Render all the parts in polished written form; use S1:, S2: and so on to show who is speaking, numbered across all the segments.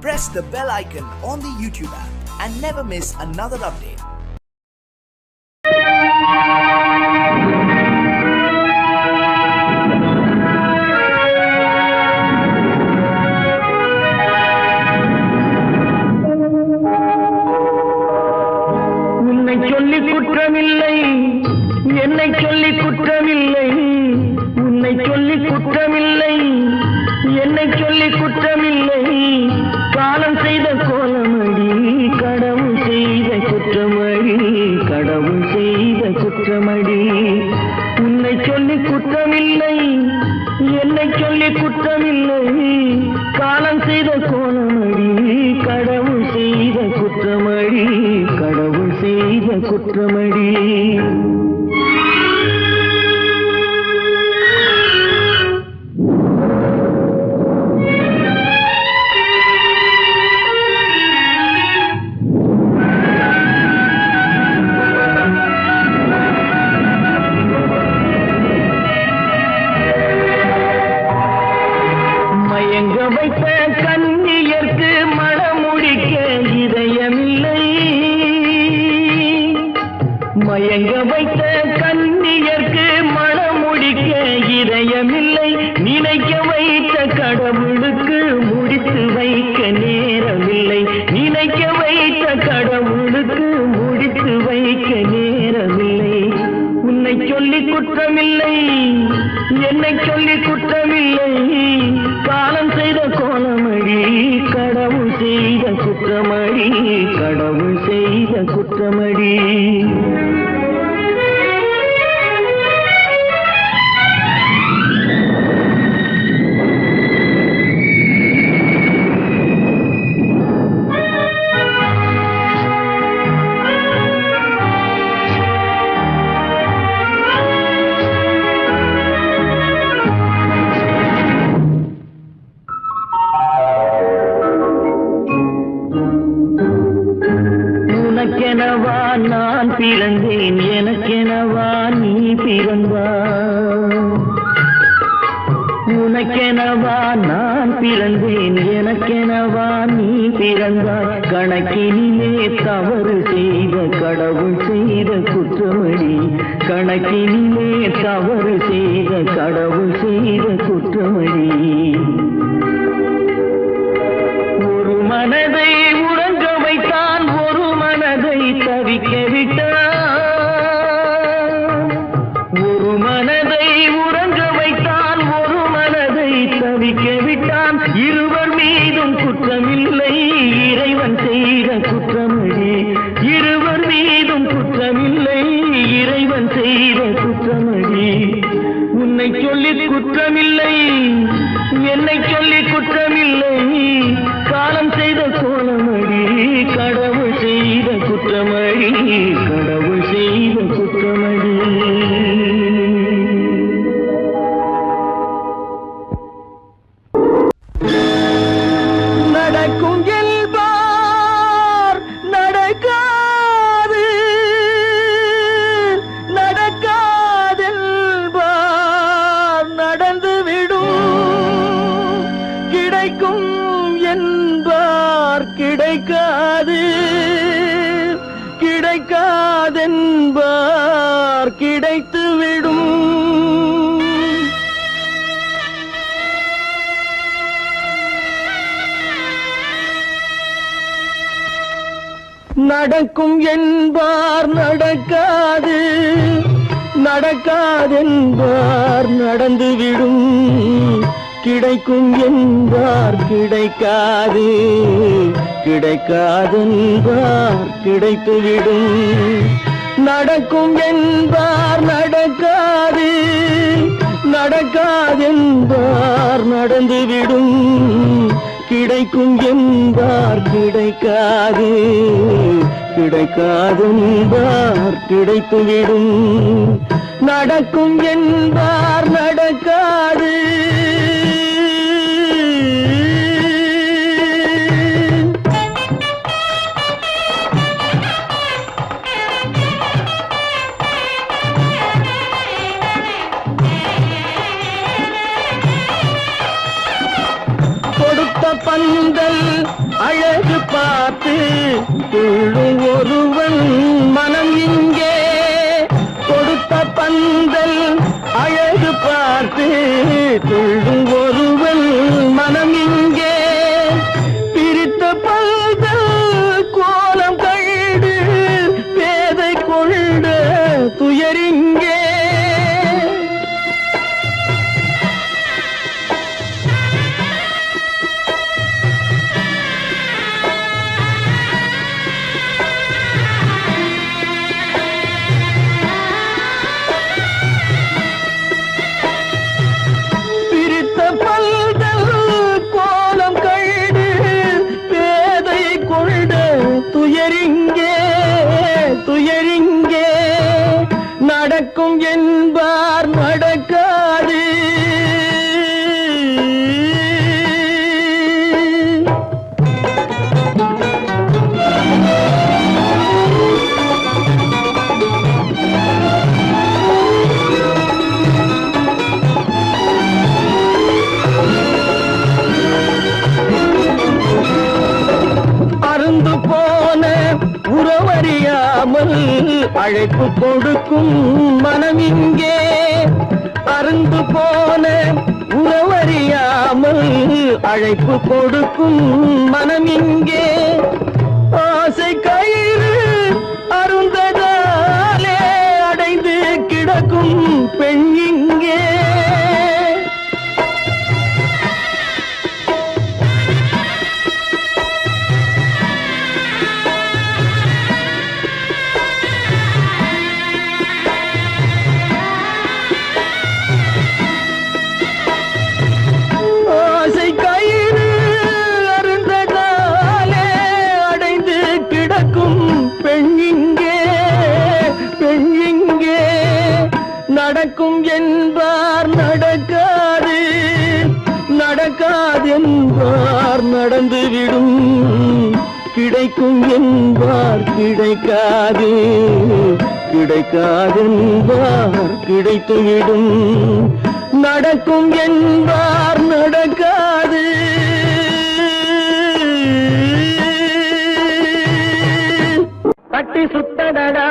S1: Press the bell icon on the YouTube app and never miss another update.
S2: உன்னை சொல்லி குற்றமில்லை, என்னை சொல்லி குற்றமில்லை, உன்னை சொல்லி குற்றமில்லை, என்னை சொல்லி குற்றமில்லை, காலம் செய்த கோலமடி, கடவுள் செய்த குற்றமடி, கடவுள் செய்த குற்றமடி. உன்னை சொல்லி குற்றமில்லை, என்னை சொல்லி குற்றமில்லை, காலம் செய்த கோலமடி, கடவுள் செய்த குற்றமடி, கடவுள் செய்த குற்றமடி. மயங்க வைத்த கன்னியர்க்கு மணமுடிக்க இதயமில்லை, மயங்க வைத்த கன்னியர்க்கு மணமுடிக்க இதயமில்லை, நினைக்க வைத்த கடவுளுக்கு முடித்து வைக்க நேரமில்லை, நினைக்க வைத்த கடவுளுக்கு முடித்து வைக்க நேரமில்லை. உன்னை சொல்லி குற்றமில்லை, என்னை சொல்லி குற்றமில்லை, காலம் செய்த கோலமடி, கடவுள் செய்த குற்றமடி, கடவுள் செய்த குற்றமடி. உனக்கெனவா நான் பிறந்தேன், எனக்கெனவா நீ பிறந்தாய், உனக்கெனவா நான் பிறந்தேன், எனக்கெனவா நீ பிறந்தாய், கணக்கினிலே தவறு செய்த கடவுள் செய்த குற்றமடி, கணக்கினிலே தவறு செய்த கடவுள் செய்த குற்றமடி. ஒரு மனதை உறங்க வைத்தான், ஒரு மனதை தவிக்க விட்டான், ஒரு மனதை உறங்க வைத்தான், ஒரு மனதை தவிக்க விட்டான், இருவர் மீதும் குற்றமில்லை, இறைவன் செய்த குற்றமடி, இருவர் மீதும் குற்றமில்லை, இறைவன் செய்த குற்றமடி. உன்னை சொல்லி குற்றமில்லை, என்னை சொல்லி குற்றமில்லை, காலம் செய்த கோலமடி, கடவுள் செய்த குற்றமடி, கடவுள் செய்த குற்றமடி. நடக்கும் என்பார் நடக்காது, நடக்காதென்பார் நடந்துவிடும், கிடைக்கும் என்பார் கிடைக்காது, கிடைக்காதென்பார் கிடைத்துவிடும். நடக்கும் என்பார் நடக்காது, நடக்காதென்பார் நடந்துவிடும், கிடைக்கும் என்பார் கிடைக்காது, கிடைக்காதென்பார் கிடைத்துவிடும். நடக்கும் என்பார் நடக்காது, நடக்காதென்பார் நடந்துவிடும், கிடைக்கும் என்பார் கிடைக்காது, கிடைக்காதென்பார் கிடைத்துவிடும். நடக்கும் என்பார் நடக்காது. பந்தல் அழகு பார்த்து துள்ளும் ஒருவன் மனம் இங்கே. கொடுத்த பந்தல் அழகு பார்த்து துள்ளும் ஒருவன் மனம் இங்கே. பிரித்த பந்தல் கோலம் கண்டு பேதை கொண்ட துயரிங்கே. துயரிங்கே நடக்கும் என்பார் நடக்காது. அருந்து போன உறவறியாமல் அழைப்பு கொடுக்கும் மனம் இங்கே. அருந்து போன உறவறியாமல் அழைப்பு கொடுக்கும் மனம் இங்கே. ஆசை கயிறு அருந்ததாலே அடைந்து கிடக்கும் பெண் இங்கே. நடக்கும் என்பார் நடக்காது, நடக்காது என்பார் நடந்துவிடும். கிடைக்கும் என்பார் கிடைக்காது, கிடைக்காது என்பார் கிடைத்துவிடும். நடக்கும் என்பார் நடக்காது. கட்டி சுட்டதடா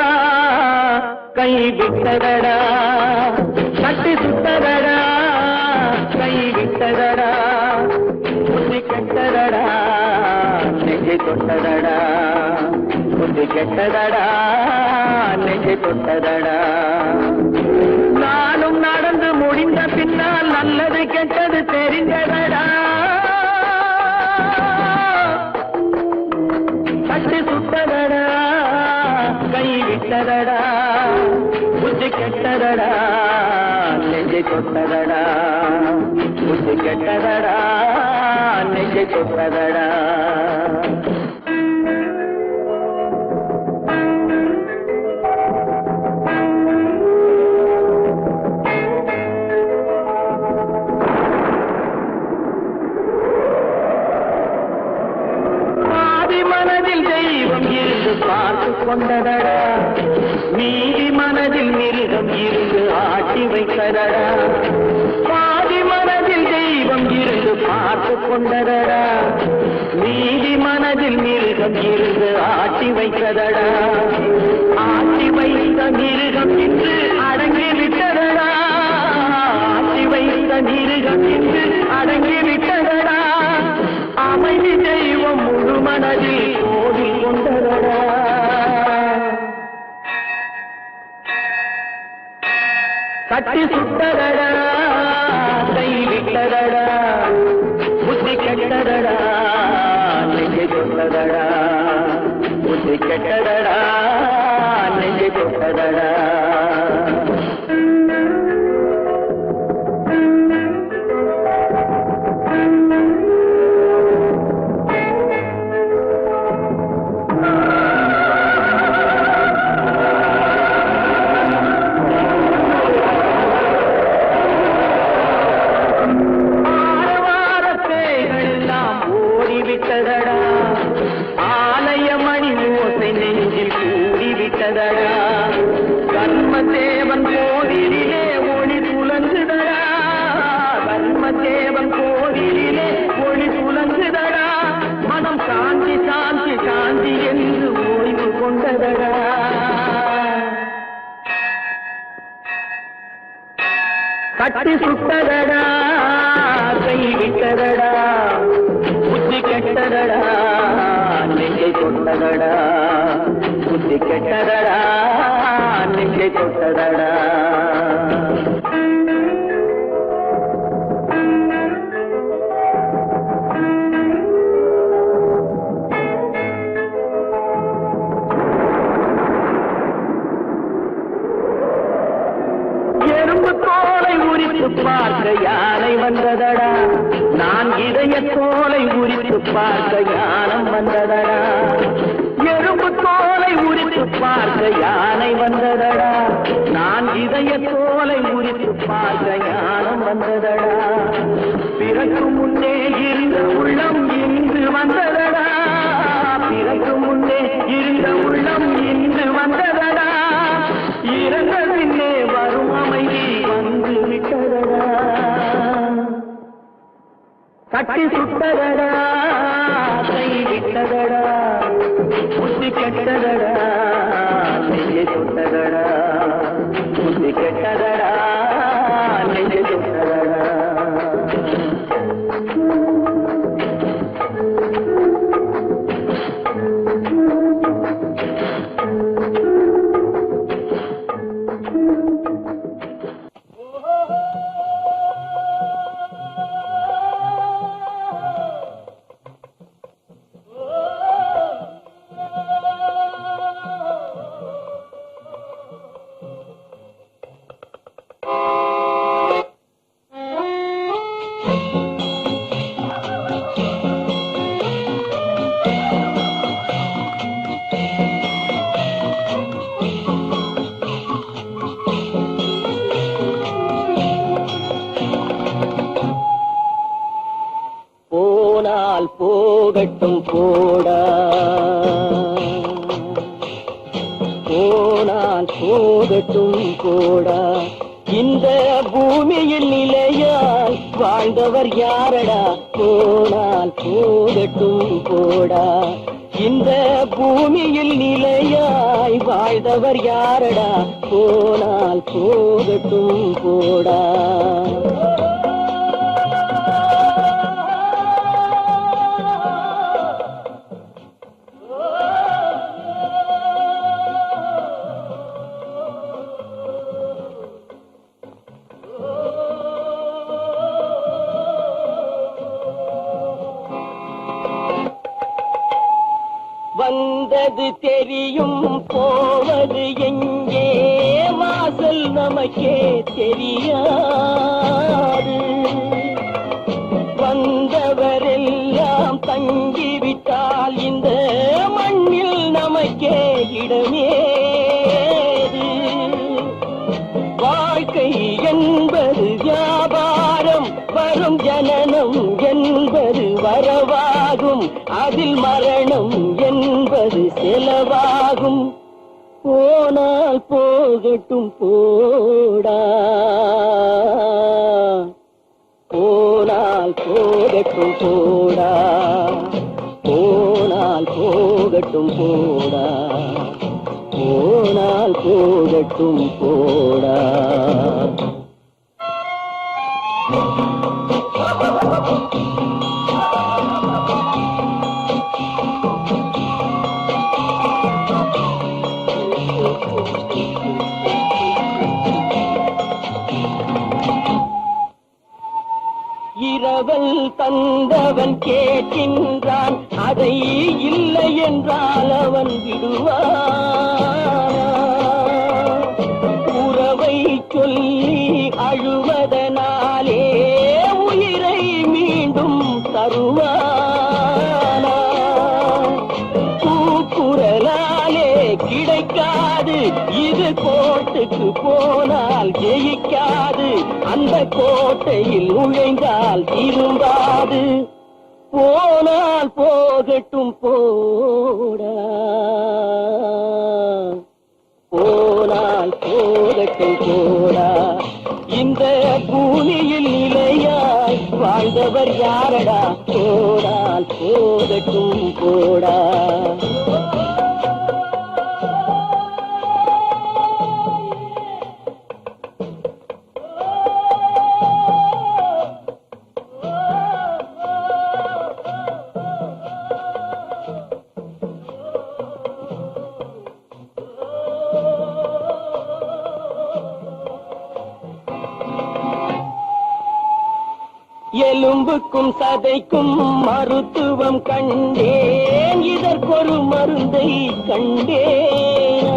S2: கை விட்டதடா, கட்டி சுட்டதடா கை விட்டதடா. புத்தி கெட்டதடா நெஞ்சை தொட்டதடா, புத்தி கெட்டதடா நெஞ்சை தொட்டதடா. நானும் நடந்து முடிந்த பின்னால் நல்லது கெட்டது தெரிந்ததடா. கட்டி சுட்டதடா கை விட்டதடா, புத்தி கெட்டதடா நெஞ்சை தொட்டதடா, புத்தி கெட்டதடா நெஞ்சை தொட்டதடா. பார்த்து கொண்டதடா, மீதி மனதில் மிருகம் இருந்து ஆட்டி வைத்ததடா. பாதி மனதில் தெய்வம் இருந்து பார்த்து கொண்டதடா, மீதி மனதில் மிருகம் இருந்து ஆட்டி வைத்ததடா. ஆட்டி வைத்த மிருகம் இன்று அடங்கி விட்டதடா, ஆட்டி வைத்த மிருகம் இன்று அடங்கி விட்டதடா. அமைதி தெய்வம் முழு மனதில் கோடி கொண்டதடா. கட்டி சுட்டதடா கை விட்டதடா, புத்தி கெட்டதடா நெஞ்சை தொட்டதடா, புத்தி கெட்டதடா நெஞ்சை தொட்டதடா. ஆலயமணி ஓசை நெஞ்சில் கூடிவிட்டதடா, கர்மதேவன் கோவிலிலே ஒளி துலங்குதடா, கர்மதேவன் கோவிலிலே ஒளி துலங்குதடா. விட்டதடா கட்டி சுட்டதடா கை விட்டதடா புத்தி கெட்டதடா நெஞ்சை தொட்டதடா புத்தி கெட்டதடா நெஞ்சை தொட்டதடா எறும்பு தோலை உரித்து பார்க்க யானை வந்ததடா நான் இதய தோலை உரித்து பார்க்க ஞானம் வந்ததடா எறும்பு தோலை உரித்து பார்க்க யானை வந்ததடா நான் இதய தோலை உரித்து பார்க்க ஞானம் வந்ததடா பிறகு முன்னே இருந்த உள்ளம் இன்று வந்ததடா பிறகு முன்னே இருந்த உள்ளம் இன்று வந்ததடா இறந்த பின்னே வரும் அமைதி வந்து விட்டதடா கட்டி சுட்டதடா கை விட்டதடா புத்தி கெட்டதடா நெஞ்சை சுட்டதடா புத்தி கெட்டதடா நெஞ்சை சுட்டதடா போனால் போகட்டும் போடா போனால் போகட்டும் போடா இந்த பூமியில் நிலையாய் வாழ்ந்தவர் யாரடா போனால் போகட்டும் போடா இந்த பூமியில் நிலையாய் வாழ்ந்தவர் யாரடா போனால் போகட்டும் போடா வந்தது தெரியும் போவது எங்கே வாசல் நமக்கே தெரியாது வந்தவரெல்லாம் தங்கிவிட்டால் இந்த மண்ணில் நமக்கே இடமேது வாழ்க்கை என்பது வியாபாரம் வரும் ஜனனம் என்பது வரவாகும் அதில் மரணம் என்பது செலவாகும் போனால் போகட்டும் போடா போனால் போகட்டும் போடா போனால் போகட்டும் போடா போனால் போகட்டும் போடா இரவல் தந்தவன் கேட்கின்றான் அதை இல்லை என்றால் அவன் விடுவான் உறவை சொல்லி அழுவதனாலே உயிரை மீண்டும் தருவானா கூக்குரலாலே கிடைக்காது இது கோட்டுக்கு போனால் ஜெயிக்காது அந்த கோட்டையில் நுழைந்தால் திரும்பாது போனால் போகட்டும் போடா போனால் போகட்டும் போடா இந்த பூமியில் நிலையாய் வாழ்ந்தவர் யாரடா போனால் போகட்டும் போடா எலும்புக்கும் சதைக்கும் மருத்துவம் கண்டேன், இதற்கொரு மருந்தை கண்டேன்.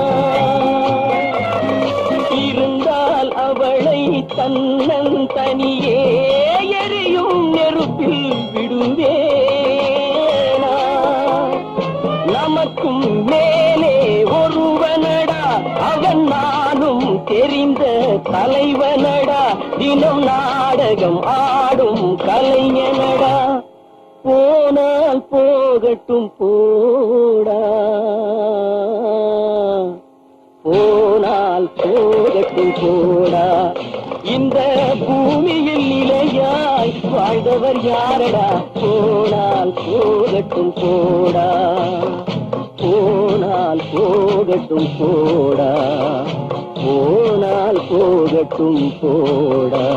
S2: இருந்தால் அவளை தன்னன் தனியே எரியும் நெருப்பில் விடுவேனா? நமக்கும் மேலே ஒருவனடா, அவன் நானும் தெரிந்த தலைவனடா, தினம் நாடகம் ஆடும் கலைஞனடா. போனால் போகட்டும் போடா, போனால் போகட்டும் போடா. இந்த பூமியில் நிலையாய் வாழ்ந்தவர் யாரடா? போனால் போகட்டும் போடா, போனால் போகட்டும் போடா, போனால் போகட்டும் போடா.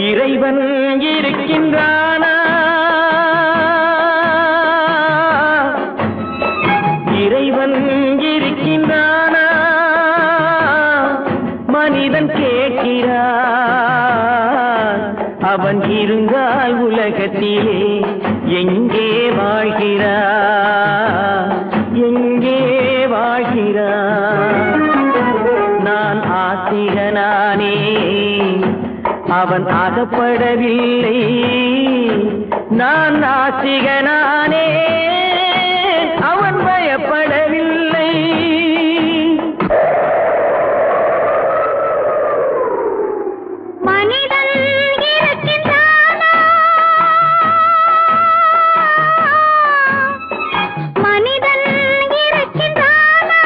S2: இறைவன் இருக்கின்றானா? இறைவன் இருக்கின்றானா? மனிதன் கேட்கிறான். அவன் இருந்தால் உலகத்திலே எங்கே வாழ்கிறான்? எங்கே வாழ்கிறான்? நான் ஆத்திகனானே, அவன் அகப்படவில்லை. நான் நாத்திகனானே, அவன் பயப்படவில்லை.
S3: மனிதன் இருக்கின்றானா? மனிதன் இருக்கின்றானா?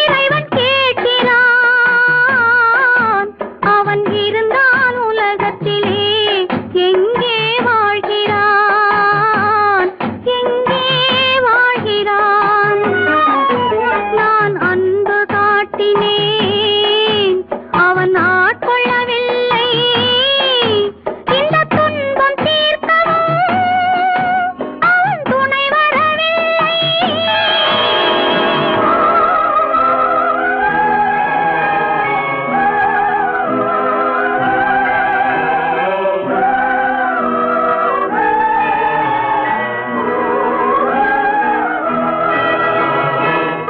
S3: இறைவன் கேட்கிறான். அவன் இருந்தான் உலகத்திலே எங்கே வாழ்கிறான்? எங்கே வாழ்கிறான்? நான் அன்பு காட்டினேன், அவன் ஆட்கொள்ளவில்லை. இந்த துன்பம் தீர்க்கவும் அவன் துணை வரவில்லை.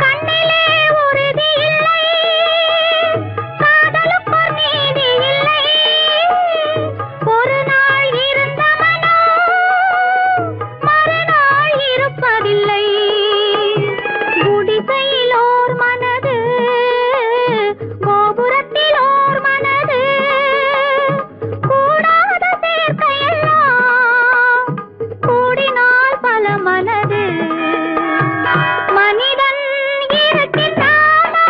S3: கண்ணிலே உறுதி இல்லை, காதலுக்கோர் நீதி இல்லை. ஒரு நாள் இருந்த மனம் மறுநாள் இருப்பதில்லை. குடிசையில் ஓர் மனது, கோபுரத்தில் ஓர் மனது, கூடாத சேர்க்கையெல்லாம் கூடினால் பல மனது. மனிதன் இருக்கின்றானா?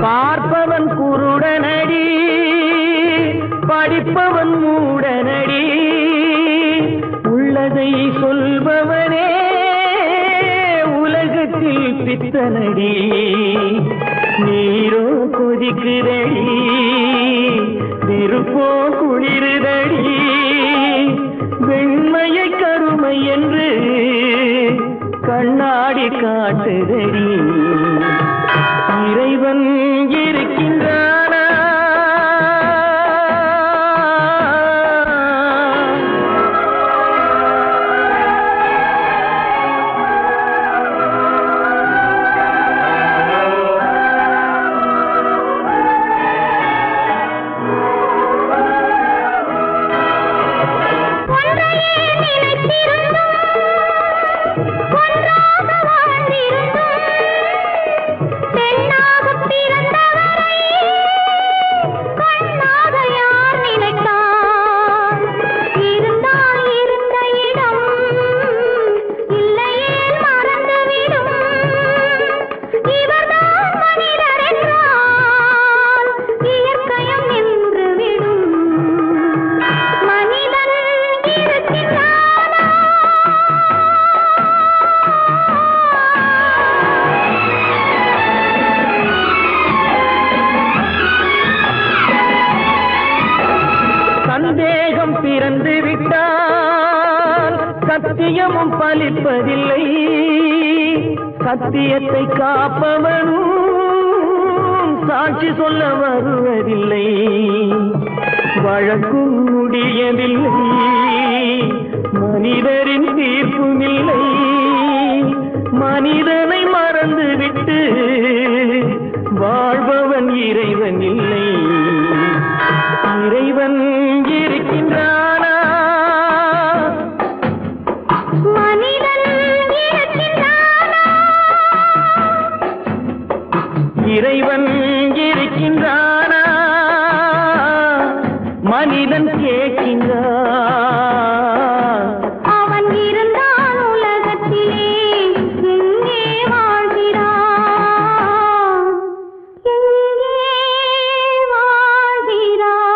S2: பார்ப்பவன் குருடனடி, படிப்பவன் மூடனடி. உள்ளதை சொல்பவனே உலகத்தில் பித்தனடி. நீரோ கொதிக்குதடி, நெருப்போ குளிருதடி. வெண்மையை கருமை என்று கண்ணாடி காட்டுதடி. இறைவன் இருக்கின்றானா?
S3: ஒன்றையே நினைத்திருந்தும் ஒன்றாக வாழ்ந்திருந்தும் பெண்ணாகப் பிறந்தவரை
S2: சத்தியமும் பலிப்பதில்லை, சத்தியத்தை காப்பவனும் சாட்சி சொல்ல வருவதில்லை. வழக்கும் முடியவில்லை, மனிதரின் தீர்ப்பும் இல்லை. மனிதனை மறந்துவிட்டு வாழ்பவன் இறைவன் இல்லை. இறைவன் இருக்கின்றானா?
S3: மனிதன் இருக்கின்றானா?
S2: இறைவன் இருக்கின்றானா? மனிதன் கேட்கின்றான்.
S3: அவன் இருந்தான் உலகத்திலே, எங்கே வாழ்கிறான்? எங்கே வாழ்கிறான்?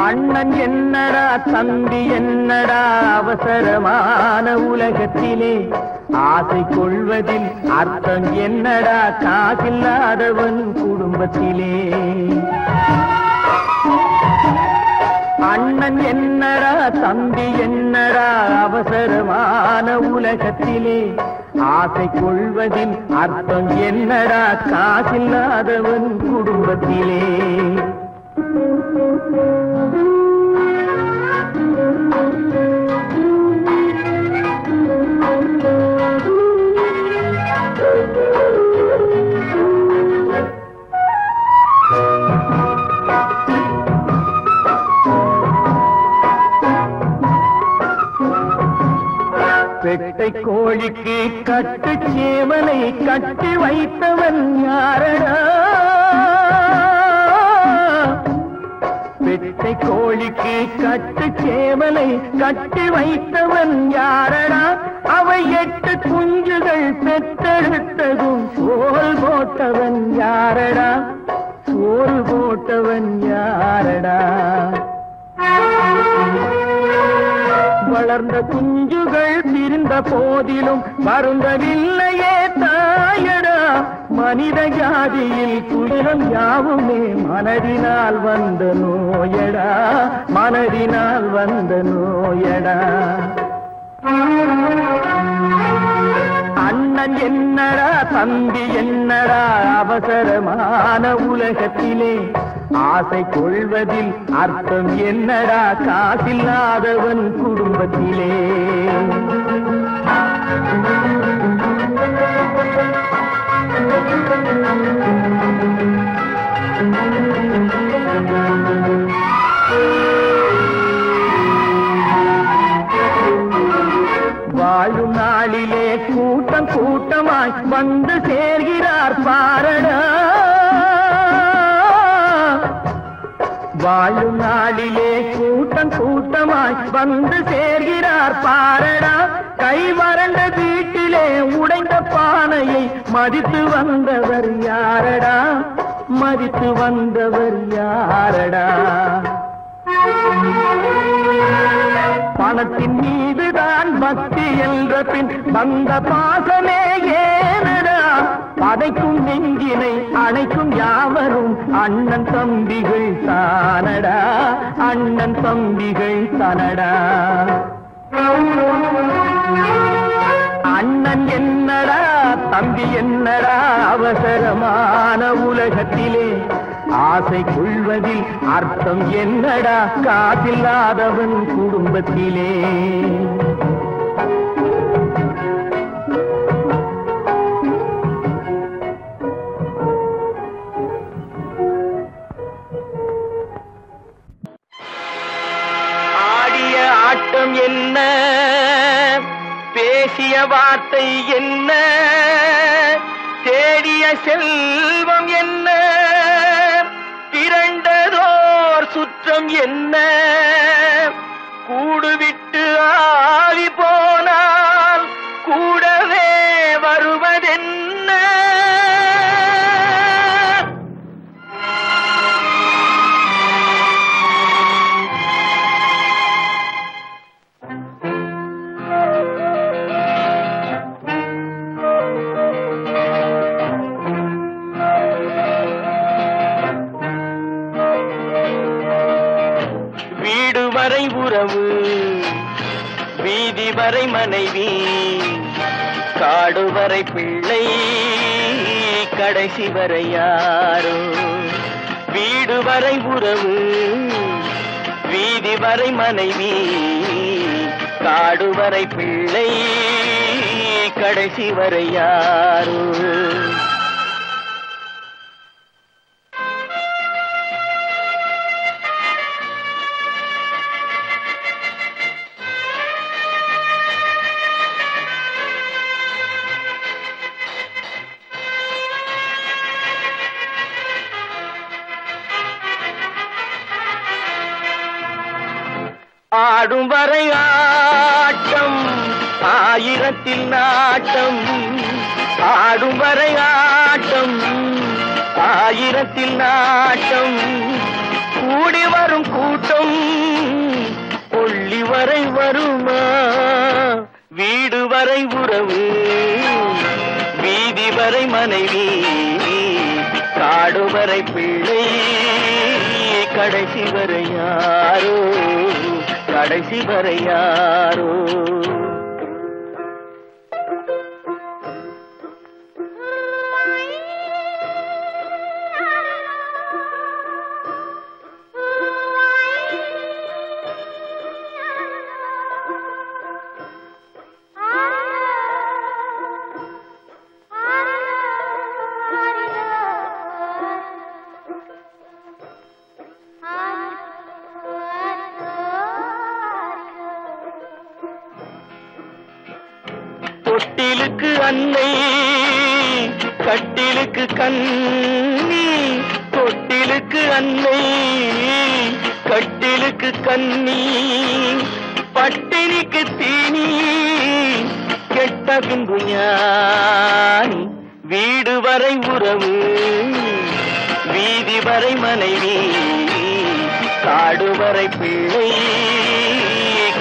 S2: அண்ணன் என்னடா தம்பி என்னடா அவசரமான உலகத்திலே, ஆசை கொள்வதில் அர்த்தம் என்னடா காசில்லாதவன் குடும்பத்திலே. அண்ணன் என்னடா தம்பி என்னடா அவசரமான உலகத்திலே, ஆசை கொள்வதில் அர்த்தம் என்னடா காசில்லாதவன் குடும்பத்திலே. பெட்டை கோழிக்கு கட்டு சேவலை கட்டி வைத்தவன் யாரடா? பெட்டை கோழிக்கு கட்டு சேவலை கட்டி வைத்தவன் யாரடா? அவை 8 குஞ்சுகள் பெற்றெடுத்ததும் சோல் போட்டவன் யாரடா? சோல் போட்டவன் யாரடா? வளர்ந்த குஞ்சுகள் பிரிந்த போதிலும் வருந்தவில்லையே தாயடா. மனித ஜாதியில் துயரம் யாவுமே மனதினால் வந்த நோயடா, மனதினால் வந்த நோயடா. அண்ணன் என்னடா தம்பி என்னடா அவசரமான உலகத்திலே, ஆசை கொள்வதில் அர்த்தம் என்னடா காசில்லாதவன் குடும்பத்திலே. வாழும் நாளிலே கூட்டம் கூட்டமாய் வந்து சேர்கிறார் பாரடா. வாழும் நாளிலே கூட்டம் கூட்டமாய் வந்து சேர்கிறார் பாரடா. கை வறண்ட வீட்டிலே உடைந்த பானையை மதித்து வந்தவர் யாரடா? மதித்து வந்தவர் யாரடா? பணத்தின் மீதுதான் பக்தி என்ற பின் வந்த பாசமே ஏனடா? பதைக்கும் நெஞ்சினை அணைக்கும் யாவரும் அண்ணன் தம்பிகள் தானடா, அண்ணன் தம்பிகள் தானடா. அண்ணன் என்னடா தம்பி என்னடா அவசரமான உலகத்திலே, ஆசை கொள்வதில் அர்த்தம் என்னடா காசில்லாதவன் குடும்பத்திலே. ஆடிய ஆட்டம் என்ன, பேசிய வார்த்தை என்ன, தேடிய செல்வம் என்ன, திரண்டதோர் சுற்றம் என்ன, கூடுவிட்டு ஆவி போனால் கூடவே வருவதென்ன. வரை உறவு, வீதி வரை மனைவி, காடு வரை பிள்ளை, கடைசி வரை யாரோ. வீடு வரை உறவு, வீதி வரை மனைவி, காடு வரை பிள்ளை, கடைசி வரை யாரோ. ஆடும் வரை ஆட்டம், ஆயிரத்தில் நாட்டம். ஆடும் வரை ஆட்டம், ஆயிரத்தில் நாட்டம். கூடி வரும் கூட்டம் கொள்ளி வரை வருமா. வீடு வரை உறவு, வீதி வரை மனைவி, காடு வரை பிள்ளை, கடைசி வரை யாரோ, கடைசி வரை யாரோ. தொட்டிலுக்கு அன்னை, கட்டிலுக்கு கண்ணி. தொட்டிலுக்கு அன்னை, கட்டிலுக்கு கண்ணி. பட்டினிக்கு தீனி, கெட்ட பின்பு ஞானி. வீடு வரை உறவு, வீதி வரை மனைவி, காடு வரை பிள்ளை,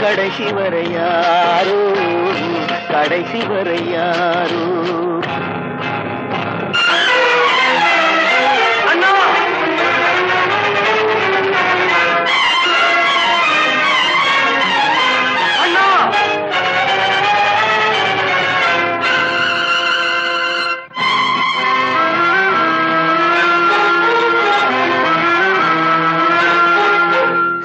S2: கடைசி வரை யாரோ, கடைசி வரை யாரோ. அண்ணா, அண்ணா,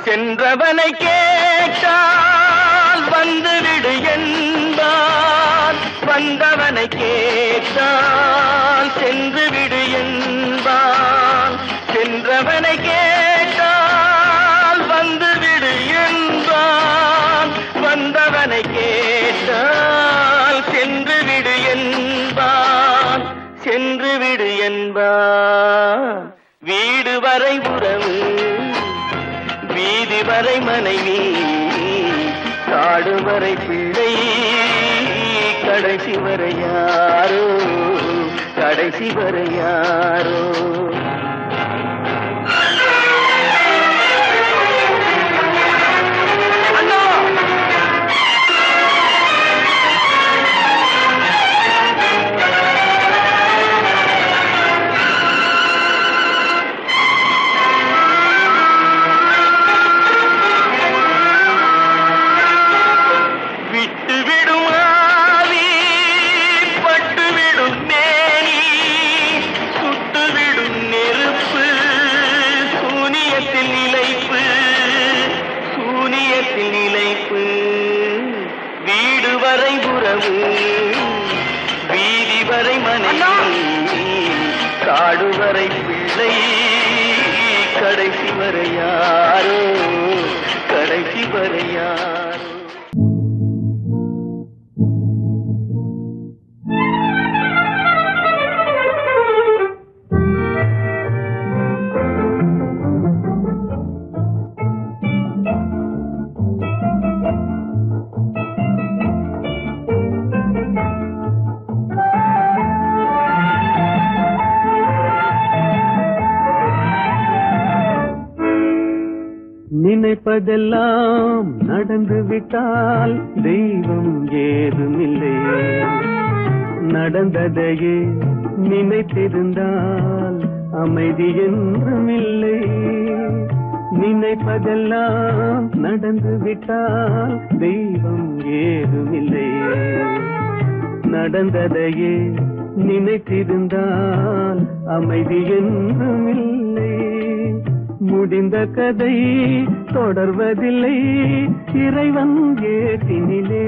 S2: சென்றவனை கேட்டால் வந்துவிடு என்பான், வந்தவனை கேட்டால் சென்று விடு என்பான். சென்றவனை கேட்டால் வந்துவிடு என்பான், வந்தவனை கேட்டால் சென்று விடு என்பான், சென்று விடு என்பான். வீடு வரை உறவு, வீதி வரை மனைவி, காடு வரை பிள்ளை, கடைசி வரை யாரோ, கடைசி வரை யாரோ. வீடு வரை உறவு, வீதி வரை மனைவி, காடு வரை பிள்ளை, கடைசி வரை யாரோ, கடைசி வரை யாரோ. நினைப்பதெல்லாம் நடந்து விட்டால் தெய்வம் ஏதுமில்லை, நடந்ததையே நினைத்திருந்தால் அமைதி என்றுமில்லை. நினை
S4: நினைப்பதெல்லாம் நடந்து விட்டால் தெய்வம் ஏதுமில்லை. நடந்ததையே நினைத்திருந்தால் அமைதி என்றும் இல்லை. முடிந்த கதை தொடர்வதில்லை இறைவன் ஏட்டினிலே.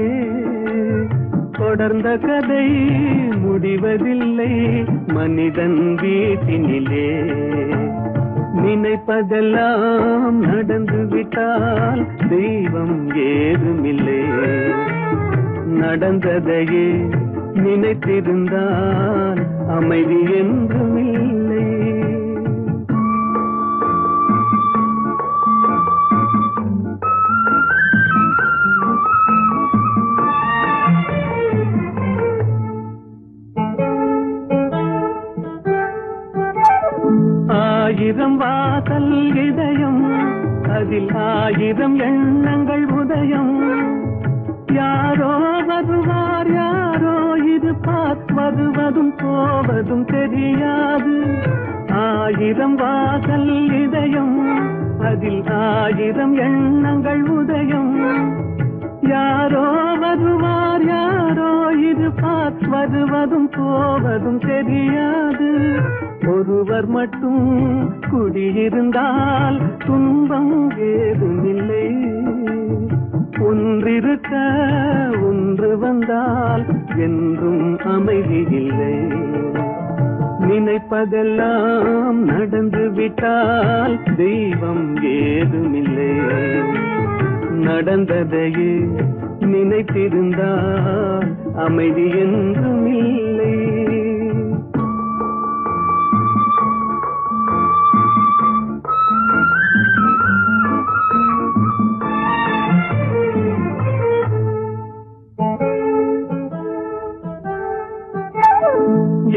S4: தொடர்ந்த கதை முடிவதில்லை மனிதன் வீட்டினிலே. நினைப்பதெல்லாம் நடந்து விட்டால் தெய்வம் ஏதுமில்லை. நடந்ததையே நினைத்திருந்தால் அமைதி என்றும் இல்லை. ஆயிரம் வாசல் இதயம் அதில் ஆயிரம் எண்ணங்கள் உதயம். யாரோ வருவார் யாரோ இருப்பார் வருவதும் போவதும் தெரியாது. ஆயிரம் வாசல் இதயம் அதில் ஆயிரம் எண்ணங்கள் உதயம். யாரோ வருவார் யாரோ இருப்பார் வருவதும் போவதும் தெரியாது. ஒருவர் மட்டும் குடியிருந்தால் துன்பம் ஏதுமில்லை. ஒன்றிருக்க ஒன்று வந்தால் என்றும் அமைதி இல்லை. நினைப்பதெல்லாம் நடந்து விட்டால் தெய்வம் ஏதுமில்லை. நடந்ததையே நினைத்திருந்தால் அமைதி என்றும் இல்லை.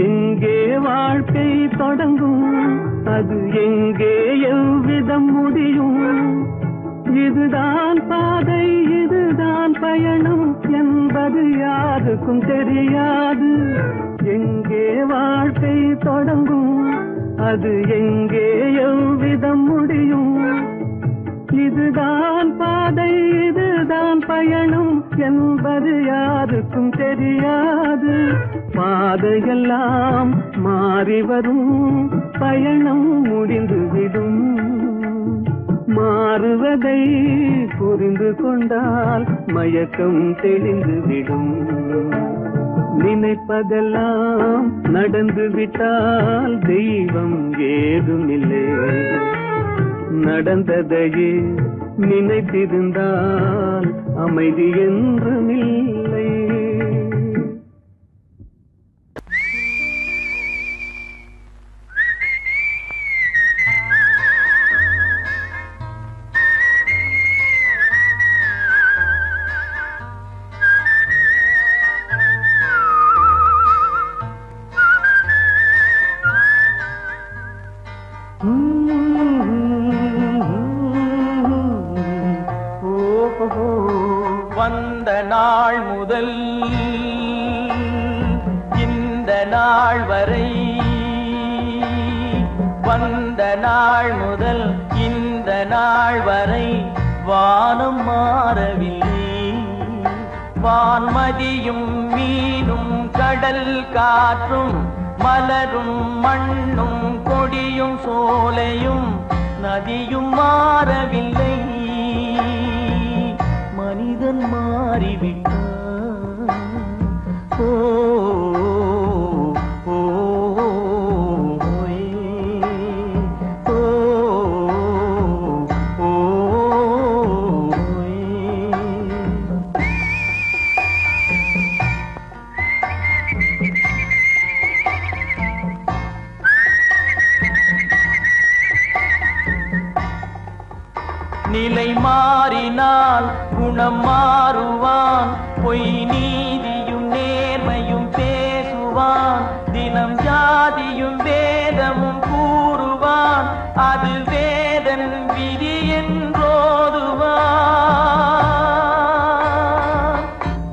S4: எங்கே வாழ்க்கை தொடங்கும் அது எங்கே எவ்விதம் முடியும். இதுதான் பாதை இதுதான் பயணம் என்பது யாருக்கும் தெரியாது. எங்கே வாழ்க்கை தொடங்கும் அது எங்கே எவ்விதம் முடியும். இதுதான் பாதை இதுதான் பயணம் என்பது யாருக்கும் தெரியாது. பாதையெல்லாம் மாறி வரும் பயணம் முடிந்துவிடும். மாறுவதை புரிந்து கொண்டால் மயக்கம் தெளிந்துவிடும். நினைப்பதெல்லாம் நடந்து விட்டால் தெய்வம் ஏதுமில்லை. நடந்ததையே நினைத்திருந்தால் அமைதி என்றும் இல்லை.
S2: வந்த நாள் முதல் இந்த நாள் வரை வந்த நாள் முதல் இந்த நாள் வரை வானம் மாறவில்லை. வான்மதியும் மீனும் கடல் காற்றும் மலரும் மண்ணும் கொடியும் சோலையும் நதியும் மாறவில்லை. மனிதன் மாறிவிட்டான். ஓ ஓ ஓ ஓ நிலை மாறினால் குணம் மாறுவான். பொய் நீதியும் நேர்மையும் பேசுவான். தினம் ஜாதியும் வேதமும் கூறுவான். அது வேதன் விதி என்றோதுவான்.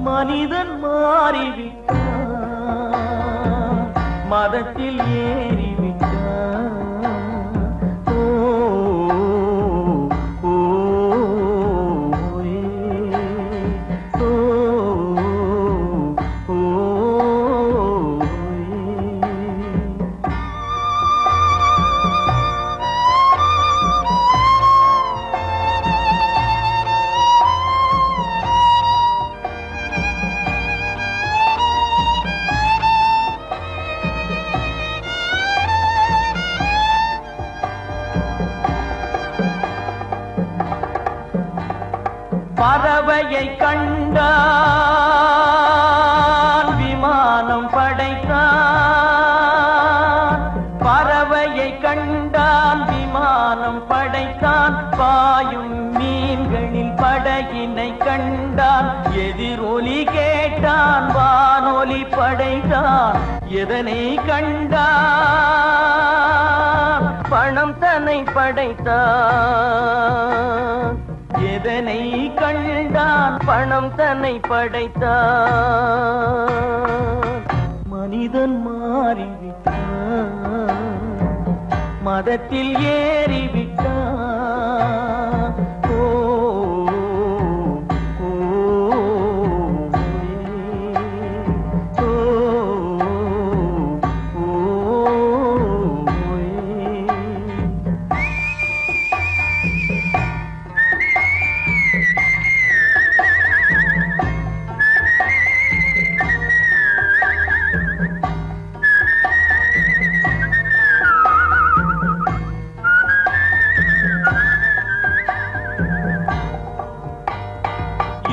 S2: மனிதன் மாறிவிட்டான். மதத்தில் ஏறிவிட்டான். ஓ ஓ பறவையை கண்டான் விமானம் படைத்தான். பறவையை கண்டான் விமானம் படைத்தான். பாயும் மீன்களில் படகினை கண்டான். எதிரொலி கேட்டான் வானொலி படைத்தான். எதனை கண்டான்? பணம் தன்னை படைத்தான். எதனை கண்டான்? பணம் தன்னை படைத்தான். மனிதன் மாறிவிட்டான், மதத்தில் ஏறிவிட்டான். ஓ ஓ, ஓ, ஓ,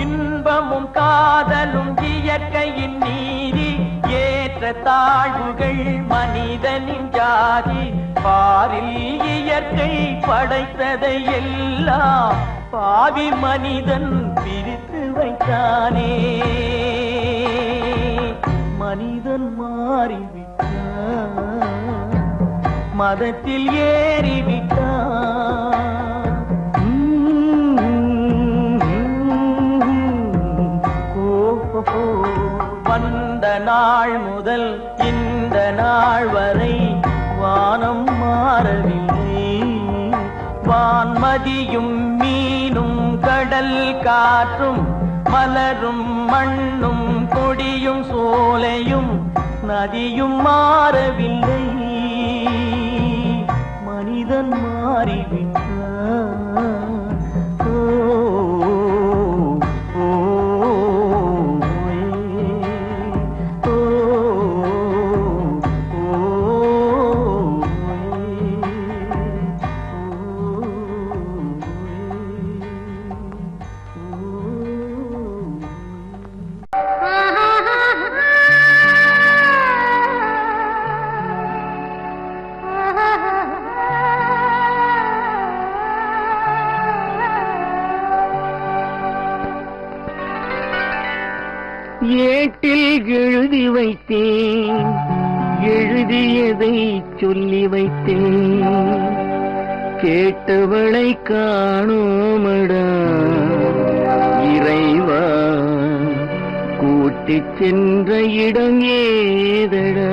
S2: இன்பமும் காதலும் இயற்கையின் நீதி. ஏற்ற தாழ்வுகள் மனிதனின் ஜாதி. பாரில் இயற்கை படைத்ததை எல்லாம் பாவி மனிதன் பிரித்து வைத்தானே. மனிதன் மாறிவிட்டான், மதத்தில் ஏறிவிட்டான். வந்த நாள் முதல் இந்த நாள் வரை வானம் மாறவில்லை. வான்மதியும் மீனும் கடல் காற்றும் மலரும் மண்ணும் கொடியும் சோலையும் நதியும் மாறவில்லை. மனிதன் மாறிவிட்டான்.
S4: ஏட்டில் எழுதி வைத்தேன், எழுதியதை சொல்லி வைத்தேன். கேட்டவளை காணோமடா இறைவா, கூட்டிச் சென்ற இடம் ஏதடா?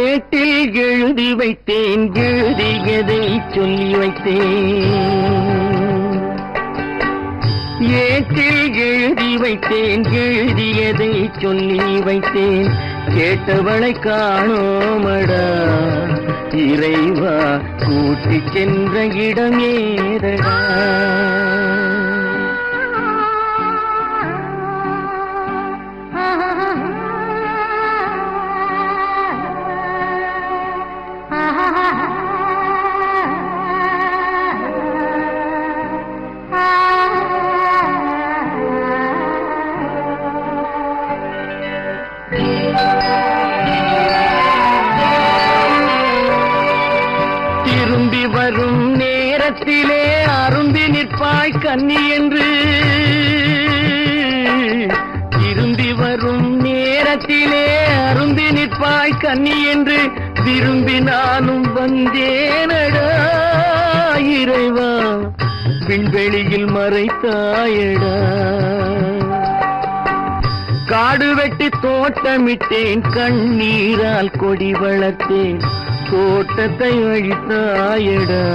S4: ஏட்டில் எழுதி வைத்தேன், எழுதியதை சொல்லி வைத்தேன். ஏட்டில் எழுதி வைத்தேன், எழுதியதை சொல்லி வைத்தேன். கேட்டவளை காணோமடா இறைவா, கூட்டிச் சென்ற இடம் ஏதடா? திரும்பி வரும் நேரத்திலே அரும்பி நிற்பாய் கன்னி என்று. திரும்பி வரும் நேரத்திலே அரும்பி நிற்பாய் கன்னி என்று விரும்பி நானும் வந்தேனடா இறைவா, விண்வெளியில் மறைத்தாயடா. காடு வெட்டி தோட்டமிட்டேன், கண்ணீரால் கொடி வளர்த்தேன். தோட்டத்தை அழித்தாயடா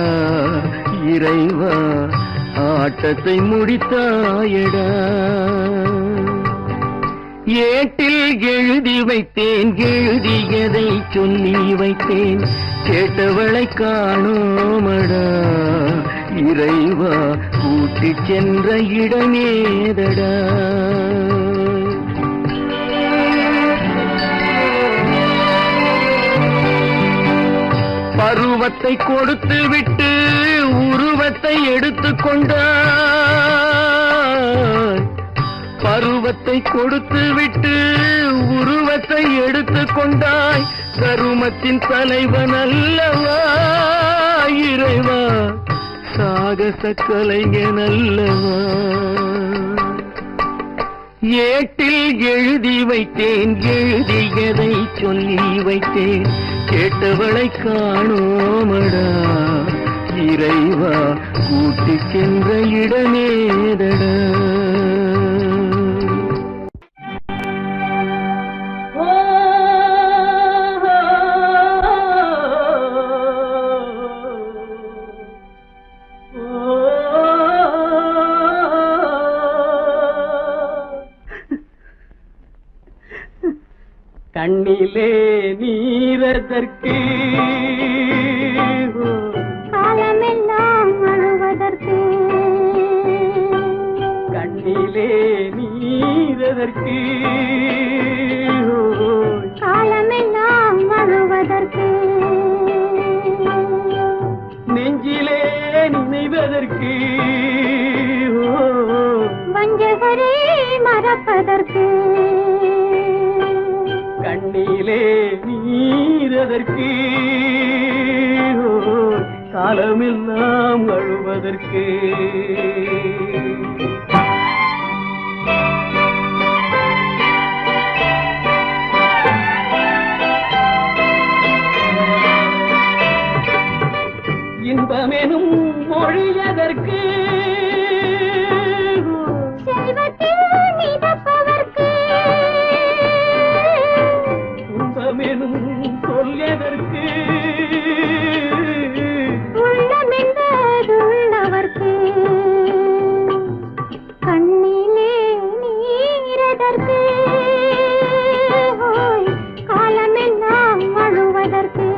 S4: இறைவா, ஆட்டத்தை முடித்தாயடா. ஏட்டில் எழுதி வைத்தேன் எழுதியதை சொல்லி வைத்தேன் கேட்டவளை காணோமடா இறைவா கூட்டிச் சென்ற இடமேதடா பருவத்தை கொடுத்து விட்டு உருவத்தை எடுத்துக் கொண்டாய் பருவத்தை கொடுத்து விட்டு உருவத்தை எடுத்துக் கொண்டாய் கருமத்தின் தலைவன் அல்லவா இறைவா சாகச கலைஞன் அல்லவா ஏட்டில் எழுதி வைத்தேன் எழுதியதை சொல்லி வைத்தேன் கேட்டவளை காணோமடா இறைவா கூட்டிச் சென்ற இடமேதடா
S2: கண்ணிலே நீரதற்கு
S3: காலமெல்லாம் அழுவதற்கு
S2: கண்ணிலே நீரதற்கு
S3: காலமெல்லாம் அழுவதற்கு
S2: நெஞ்சிலே நினைவதற்கு
S3: வஞ்சகரே மறப்பதற்கு
S2: கண்ணிலே நீரதற்கு காலமெல்லாம் அழுவதற்கு இன்பமெனும் மொழியதற்கு
S3: செல்வத்தில் மிதப்பதற்கு
S2: துன்பமெனும் சொல்லியதற்கு
S3: உள்ளமென்பதுள்ளவர்க்கு கண்ணிலே நீரதற்கு காலமெல்லாம் அழுவதற்கு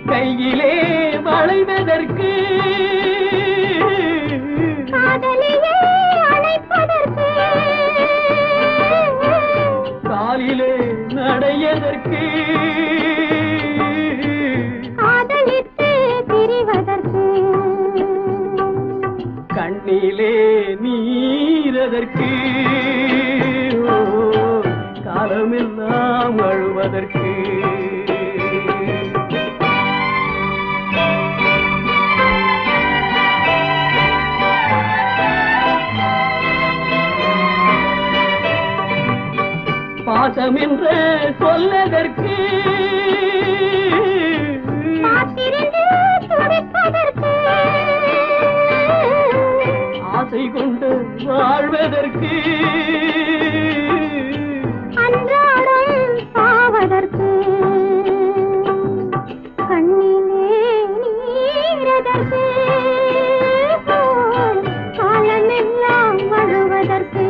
S2: கையிலே வளைவதற்கு
S3: காதலியே அழைப்பதற்கு
S2: காலிலே நடையதற்கு
S3: காதலித்து பிரிவதற்கு
S2: கண்ணிலே நீரதற்கு காலமெல்லாம் அழுவதற்கு பாசம் என்ற சொல்லதற்கு
S3: காத்திருந்து துடிப்பதற்கு
S2: ஆசை கொண்டு வாழ்வதற்கு
S3: அன்றாடம் சாவதற்கு கண்ணிலே நீரதற்கு காலமெல்லாம் அழுவதற்கு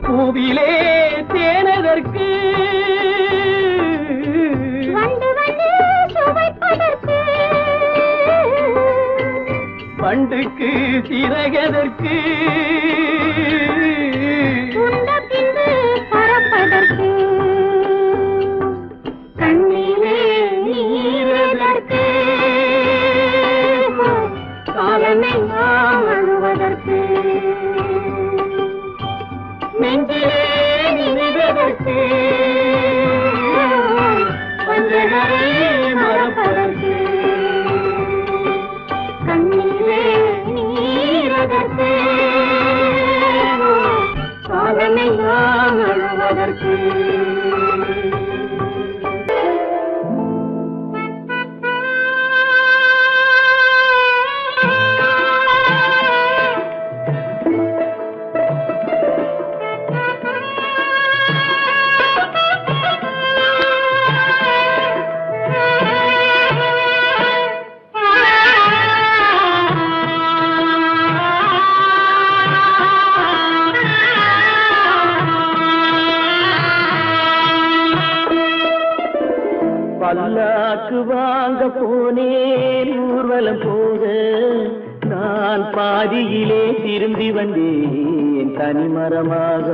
S2: பூவிலே தேனதற்கு
S3: வந்து வந்து சுவைப்பதற்கு
S2: பண்டுக்கு சிறகதற்கு
S3: உண்ட பின்பு பறப்பதற்கு கண்ணிலே நீரதற்கு காலமெல்லாம் அழுவதற்கு
S2: நெஞ்சிலே நினைவதற்கு வஞ்சகரை மறப்பதற்கு
S3: கண்ணிலே நீரதற்கு காலமெல்லாம் அழுவதற்கு
S4: வாங்க போனேன் ஊர்வலம் போக நான் பாதியிலே திரும்பி வந்தேன் தனிமரமாக.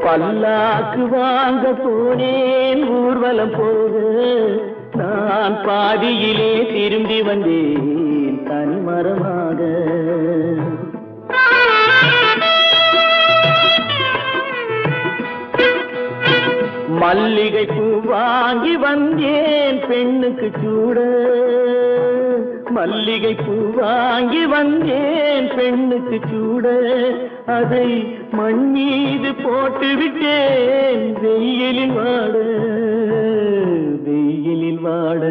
S4: பல்லாக்கு வாங்க போனேன் ஊர்வலம் போக நான் பாதியிலே திரும்பி வந்தேன் தனிமரமாக. மல்லிகை பூ வாங்கி வந்தேன் பெண்ணுக்கு சூட. மல்லிகை பூ வாங்கி வந்தேன் பெண்ணுக்கு சூட. அதை மண் மீது போட்டு விட்டேன் வெயிலில் வாட வெயிலில் வாட.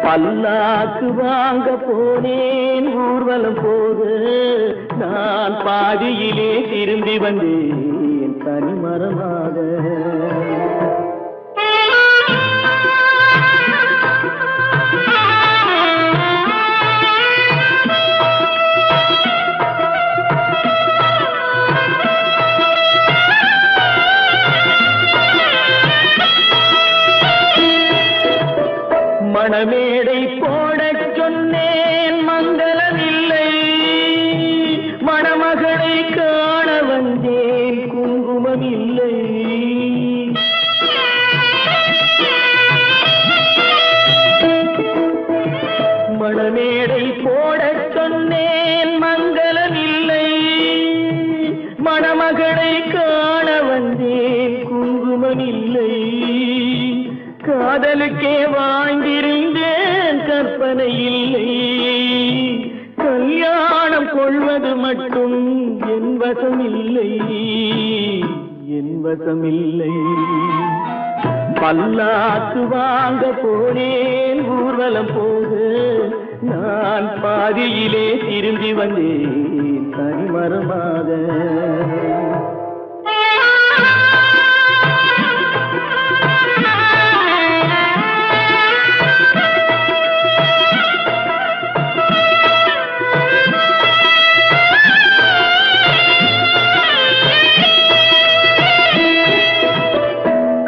S4: பல்லாக்கு வாங்க போனேன் ஊர்வலம் போக நான் பாதியிலே திரும்பி வந்தேன் தனிமரமாக. மணமேடை போடச் சொன்னேன் மங்களமில்லை. மணமகளை காண வந்தேன் குங்குமமில்லை. மணமேடை போடச் சொன்னேன் மங்களமில்லை. மணமகளை காண வந்தேன் குங்குமமில்லை. காதலுக்கே வாங்கியிருந்தேன் கற்பனை இல்லை. கல்யாணம் கொள்வது மட்டும் என் வசமில்லை என் வசமில்லை. பல்லாக்கு வாங்க போனேன் ஊர்வலம் போக நான் பாதியிலே திரும்பி வந்தேன் தனிமரமாக.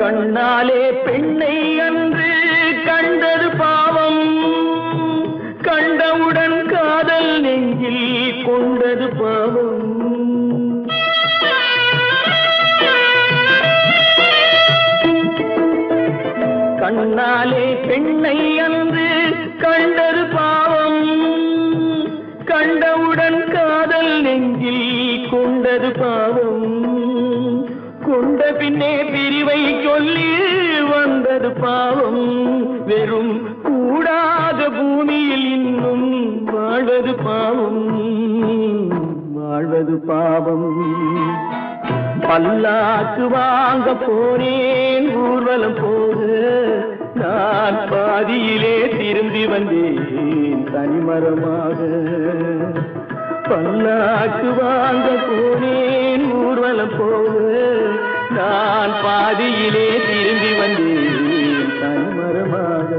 S4: கண்ணாலே பெண்ணை அன்று கண்டது பாவம். கண்டவுடன் காதல் நெஞ்சில் கொண்டது பாவம். கண்ணாலே பெண்ணை அன்று கண்டது பாவம். கண்டவுடன் காதல் நெஞ்சில் கொண்டது பாவம். கொண்ட பின்னே பிரிவை சொல்லி வந்தது பாவம். வெறும் கூடாத பூமியில் இன்னும் வாழ்வது பாவம் வாழ்வது பாவம். பல்லாக்கு வாங்க போனேன் ஊர்வலம் போக நான் பாதியிலே திரும்பி வந்தேன் தனிமரமாக. பல்லாக்கு வாங்க போனேன் ஊர்வலம் போக நான் பாதியிலே திரும்பி வந்தேன் தனிமரமாக.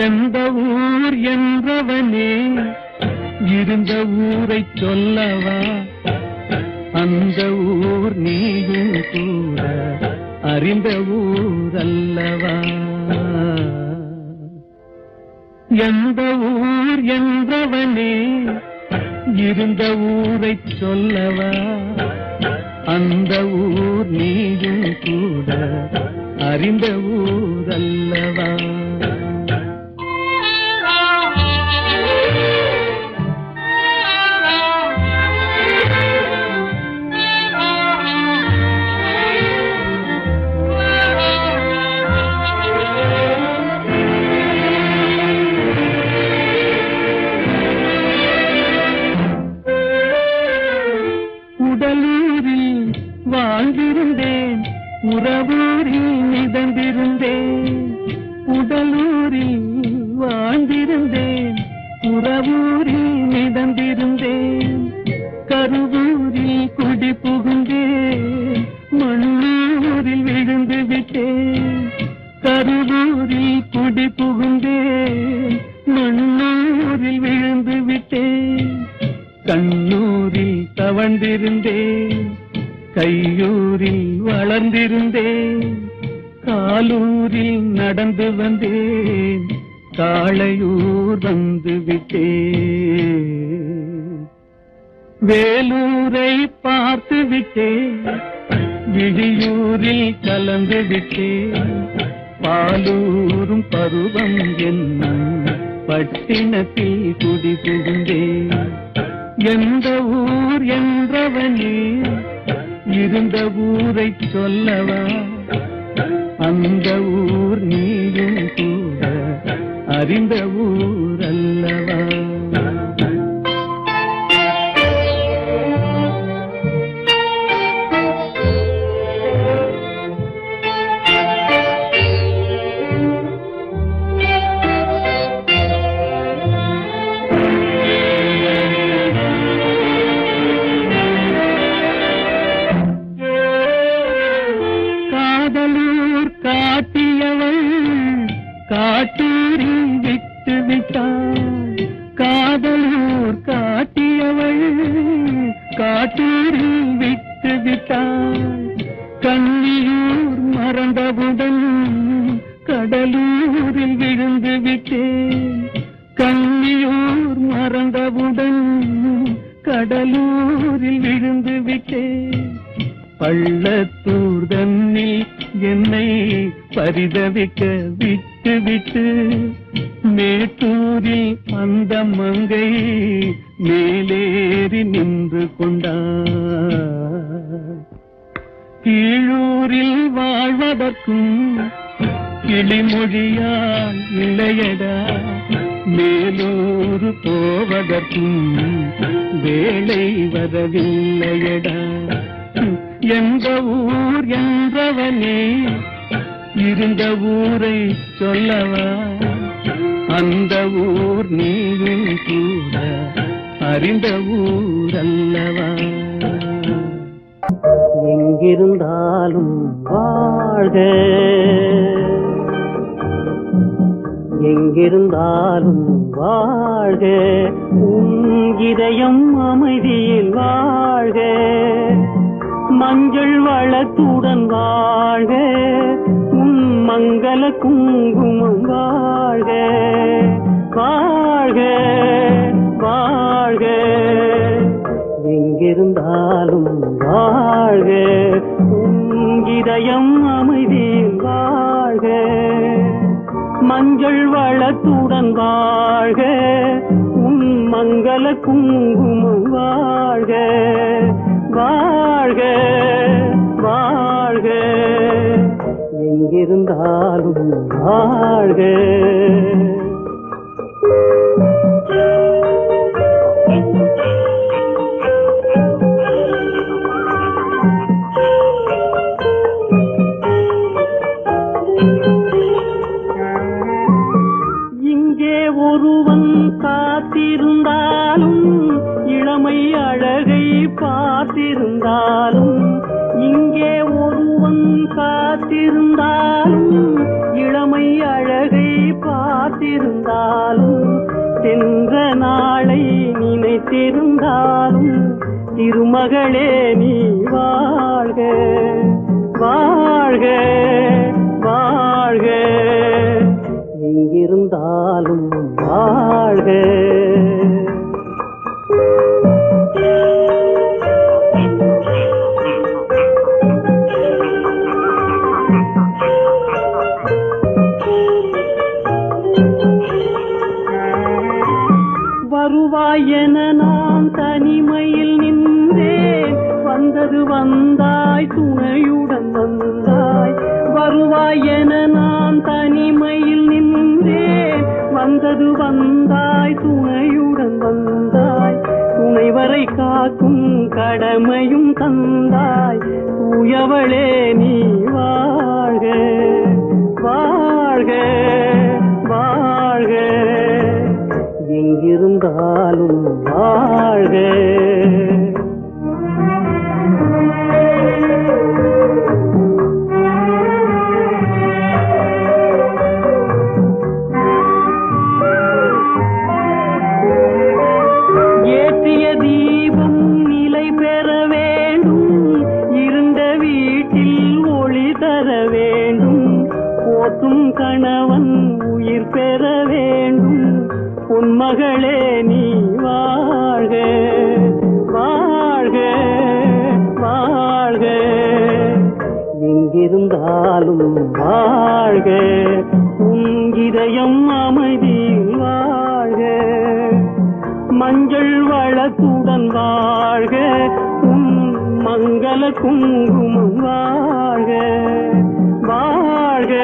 S2: எந்த ஊர் என்றவனே இருந்த ஊரை சொல்லவா? அந்த ஊர் நீயும் கூட அறிந்த ஊர் அல்லவா? எந்த ஊர் என்றவனே இருந்த ஊரை சொல்லவா? அந்த ஊர் நீயும் கூட அறிந்த ஊர் அல்லவா? உடலூரில் வாழ்ந்திருந்தேன், உறவூரில் மிதந்திருந்தேன். உடலூரில் வாழ்ந்திருந்தேன், உறவூரில் மிதந்திருந்தேன். கருவூரில் குடி புகுந்தேன், மண்ணூரில் விழுந்து விட்டேன். கருவூரில் குடி புகுந்தேன், மண்ணூரில் விழுந்து விட்டேன். கண்ணூரில் தவழ்ந்திருந்தேன்,
S4: கையூரில் வளர்ந்திருந்தேன், காலூரில் நடந்து வந்தேன், காளையூர் வந்து விட்டேன். வேலூரை பார்த்து விட்டேன், விழியூரில் கலந்து விட்டேன், பாலூரும் பருவம் என்னும் பட்டினத்தில் குடி புகுந்தேன். எந்த ஊர் என்றவனே இருந்த ஊரை சொல்லவா, அந்த ஊர் நீயும் கூட அறிந்த ஊர் அல்லவா. காட்டூரில் விட்டு விட்டாள், காதலூர் காட்டியவள் காட்டூரில் விட்டு விட்டாள். கன்னியூர் மறந்தவுடன் கடலூரில் விழுந்து விட்டேன், கன்னியூர் மறந்தவுடன் கடலூரில் விழுந்து விட்டேன். பள்ளத்தூர் தன்னில் என்னை பரிதவிக்க விட்டு விட்டு மேட்டூரில் அந்த மங்கை மேலேறி நின்று கொண்டார். கீழூரில் வாழ்வதற்கும் கிளிமொழியால் இல்லையடா, மேலூர் போவதற்கும் வேலை வரவில்லையடா. எந்த ஊர் என்றவனே இருந்த ஊரை சொல்லவா, அந்த ஊர் நீயும் கூட அறிந்த ஊர் அல்லவா. எங்கிருந்தாலும் வாழ்க, எங்கிருந்தாலும் வாழ்க, உன் இதயம் அமைதியில் வாழ்க, மஞ்சள் வளத்துடன் வாழ்க, உன் மங்கள குங்குமம் வாழ்க, வாழ்க வாழ்க. எங்கிருந்தாலும் வாழ்க, உன் இதயம் அமைதியில் வாழ்க, மஞ்சள் வளத்துடன் வாழ்க, உன் மங்கள குங்குமம் வாழ்க, வாழ்க வாழ்க. எங்கிருந்தாலும் வாழ்க. இங்கே ஒருவன் காத்திருந்தாலும், இளமை அழகை பார்த்திருந்தாலும், இங்கே ஒருவன் காத்திருந்தாலும், இளமை அழகை பார்த்திருந்தாலும், சென்ற நாளை நினைத்திருந்தாலும், திருமகளே நீ வாழ்க, வாழ்க வாழ்க. எங்கிருந்தாலும் வாழ்க. வருவாயென நான் தனிமையில் நின்றேன், வந்தது வந்தாய் துணையுடன் வந்தாய். வருவாயென நான் தனிமையில் நின்றேன், வந்தது வந்தாய் துணையுடன் வந்தாய். துணைவரை காக்கும் கடமையும் தந்தாய், தூயவளே நீ வாழ்க, வாழ்க வாழ்க. எங்கிருந்தாலும் வாழ்க. ஏற்றிய தீபம் நிலை பெற வேண்டும், பேர் பெற வேண்டும் பொன்மகளே நீ வாழ்க வாழ்க வாழ்க எங்கிருந்தாலும் வாழ்க உன் இதயம் அமைதியில் வாழ்க மஞ்சள் வளத்துடன் வாழ்க உன் மங்கள குங்குமம் வாழ்க வாழ்க